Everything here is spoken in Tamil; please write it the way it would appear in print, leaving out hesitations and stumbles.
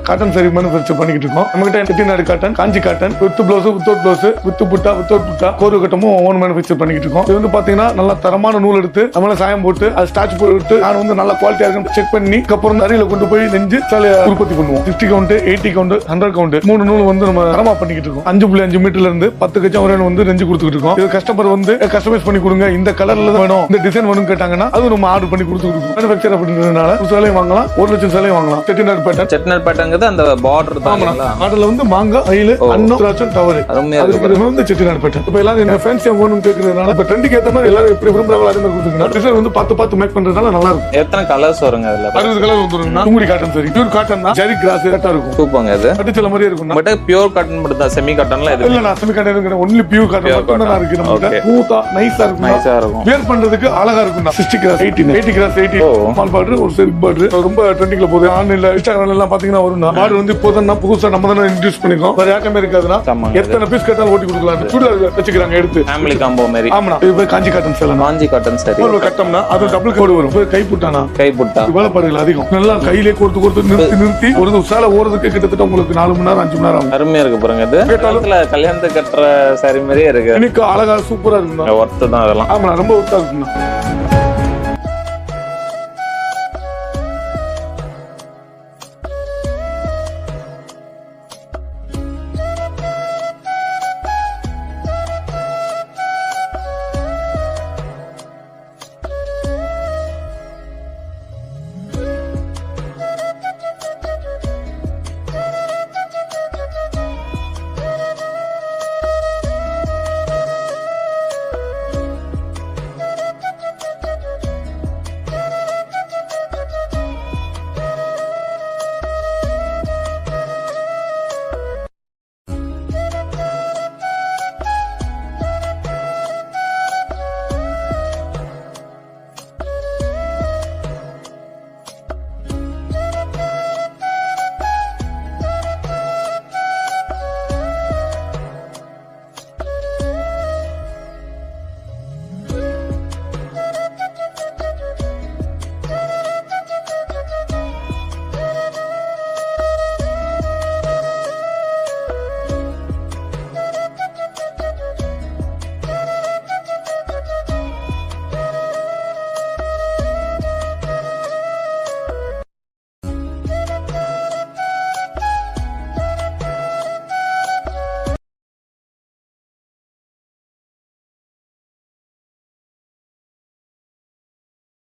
காட்டன் சாரி மேனுஃபேக்சர் பண்ணிட்டு இருக்கோம். நம்ம கிட்ட Chettinad cotton, Kanchi cotton, with blouse, without blouse, with புட்டா, வித்தவுட் புட்டா, கோரு கட்டமும் ஓன் மேனுஃபேக்சர் பண்ணிட்டு இருக்கோம். இது வந்து பாத்தீங்கன்னா நல்லா தரமான நூல் எடுத்து நம்மள சாயம் போட்டு அது ஸ்டாச் போட்டு நான் வந்து நல்ல குவாலிட்டியா இருக்குன்னு செக் பண்ணி அப்புறம் அரியில கொண்டு போய் நெஞ்சு சேலைய உற்பத்தி பண்ணுவோம். 60 கவுண்ட், 80 கவுண்ட், 100 கவுண்ட் 3 நூல் வந்து நம்ம தரமா பண்ணிட்டு இருக்கோம். 5.5 மீட்டர்ல இருந்து 10 கச்சம் வரை வந்து நெஞ்சு கொடுத்துட்டு இருக்கோம். இது கஸ்டமர் வந்து கஸ்டமைஸ் பண்ணி கொடுங்க, இந்த கலர்ல வேணும், இந்த டிசைன் வேணும் கேட்டாங்கன்னா அது நம்ம ஆர்டர் பண்ணி கொடுத்துட்டு இருக்கோம். மேனுஃபேக்சர் அப்படின்றதுனால சேலையும் வாங்கலாம், 1 லட்சம் சேலையும் வாங்கலாம். செட்டிநாடு பேட்டர்ன், செட்டிநாடு பேட்டர்ங்கிறது அந்த பார்டர் தான். ஆர்டர்ல வந்து மாங்கா, அயில, அன்னம், திராட்சை, தவறு அது வந்து செட்டிநாடு பேட்டர்ன். இப்ப எல்லாரும் இந்த ஃபேன்சி வேணும்னு கேக்குறதுனால இப்ப ட்ரெண்டிங் ஏத்த மாதிரி எல்லாரும் எப்படி விரும்புறாங்களோ அதே மாதிரி கொடுத்துருக்கோம். டிசைன் வந்து பார்த்து மேக் பண்றதுனால நல்லா இருக்கும். எத்தனை கலர்ஸ் வருங்க அதுல? 60 கலர் வந்துருங்க. தூங்குடி காட்டன் சரி, பியூர் காட்டன் தான், ஜரி கிராஸ் கரெக்டா இருக்கும். சூப்பர்ங்க. இது பட்டுச்சல மாதிரி இருக்கும். பட் பியூர் காட்டன் மட்டும் தான், செமி காட்டன்ல இது இல்ல. நான் செமி காட்டன் இருக்கு, ஒன்லி பியூர் காட்டன் மட்டும் தான் இருக்கு. நமக்கு ஸ்மூத்தா நைஸா இருக்கும். நைஸா இருக்கும். வேர் பண்றதுக்கு அழகா இருக்கும். 60 கிராஸ் 80 கிராஸ் 80 ஸ்மால் பார்டர், ஒரு சில்க் பார்டர் ரொம்ப ட்ரெண்டிங்ல போகுது. ஆன்லைன்ல இன்ஸ்டாகிராம்ல எல்லாம் பாத்தீங்கன்னா வரும். பார்டர் வந்து இப்போதான் புதுசா நம்ம தான் இன்ட்ரோ듀ஸ் பண்ணிருக்கோம். வேற யாருமே இருக்காதுன்னா எத்தனை பீஸ் கேட்டாலும் ஓட்டி கொடுக்கலாம். சுடிதார் வச்சுக்கிறாங்க எடுத்து ஃபேமிலி காம்போ மாதிரி. ஆமா. இது காஞ்சி காட்டன் சேலை, காஞ்சி காட்டன் சரி. ஒரு கட்டம்னா அது டபுள் கோடு வரும். கை புட்டானா, கை புட்டா வேலைப்பாடுகள் அதிகம். நல்லா கையிலே கொடுத்து நிறுத்தி ஒரு சேலை ஓடுறதுக்கு கிட்டத்தட்ட உங்களுக்கு 4 மணி நேரம் 5 மணி நேரம் அருமையா இருக்கு பாருங்க. இது கல்யாணத்துக்கு கட்டுற சாரி மாதிரியே இருக்கு. எனக்கு அழகா சூப்பரா இருக்குங்க. ஒர்த்து தான் அதெல்லாம். ஆமா, ரொம்ப ஒர்த்தா இருக்குங்க.